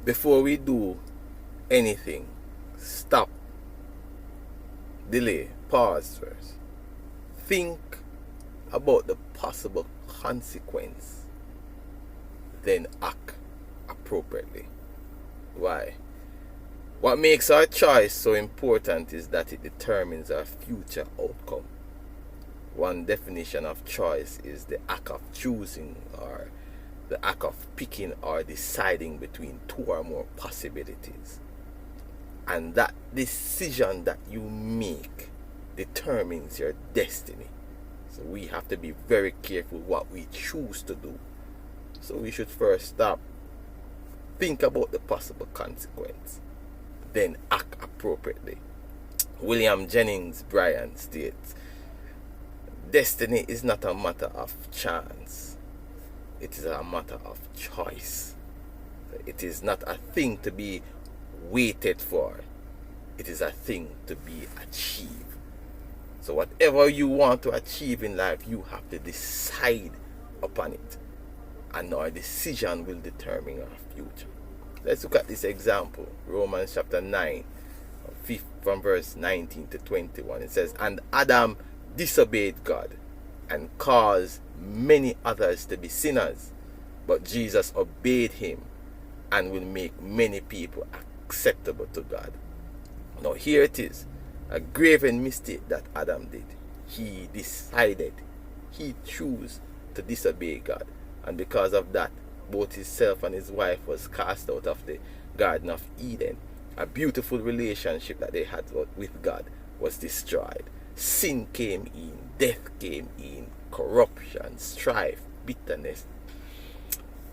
before we do anything, stop, delay, pause first. Think about the possible consequence, then act appropriately. Why? What makes our choice so important is that it determines our future outcome. One definition of choice is the act of choosing, or the act of picking or deciding between two or more possibilities. And that decision that you make determines your destiny. So we have to be very careful what we choose to do. So we should first stop, think about the possible consequence, then act appropriately. William Jennings Bryan states, destiny is not a matter of chance. It is a matter of choice. It is not a thing to be waited for. It is a thing to be achieved. So whatever you want to achieve in life, you have to decide upon it. And our decision will determine our future. Let's look at this example. Romans chapter 9, from verse 19 to 21. It says, and Adam disobeyed God and caused many others to be sinners. But Jesus obeyed him and will make many people acceptable to God. Now here it is, a graven mistake that Adam did. He decided, he chose to disobey God. And because of that, both himself and his wife was cast out of the Garden of Eden. A beautiful relationship that they had with God was destroyed. Sin came in, death came in, corruption, strife, bitterness.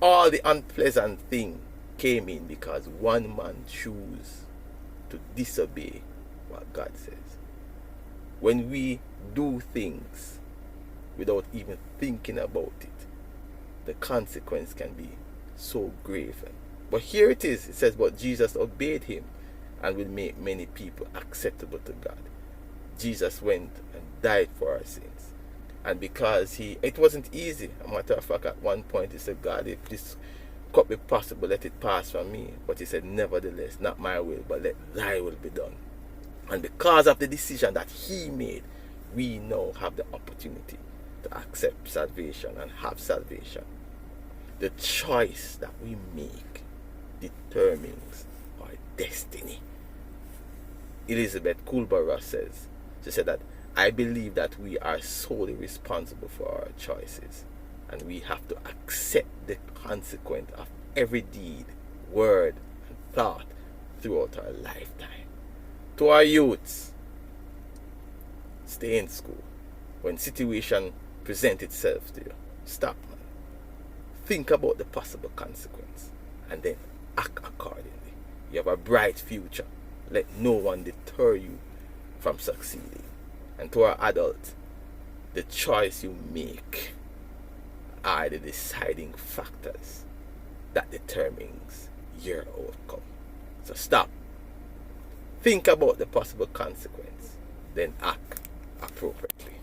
All the unpleasant things came in because one man chose to disobey what God says. When we do things without even thinking about it, the consequence can be so grave. But here it is. It says, but Jesus obeyed him and will make many people acceptable to God. Jesus went and died for our sins. And because it wasn't easy. A matter of fact, at one point he said, God, if this cup be possible, let it pass from me. But he said, nevertheless, not my will, but let thy will be done. And because of the decision that he made, we now have the opportunity to accept salvation and have salvation. The choice that we make determines our destiny. Elizabeth Kubler-Ross says, she said that, I believe that we are solely responsible for our choices, and we have to accept the consequence of every deed, word, and thought throughout our lifetime. To our youths, stay in school. When situation presents itself to you, stop, man. Think about the possible consequence and then act accordingly. You have a bright future. Let no one deter you from succeeding. And to our adults, the choice you make are the deciding factors that determines your outcome. So stop. Think about the possible consequence, then act appropriately.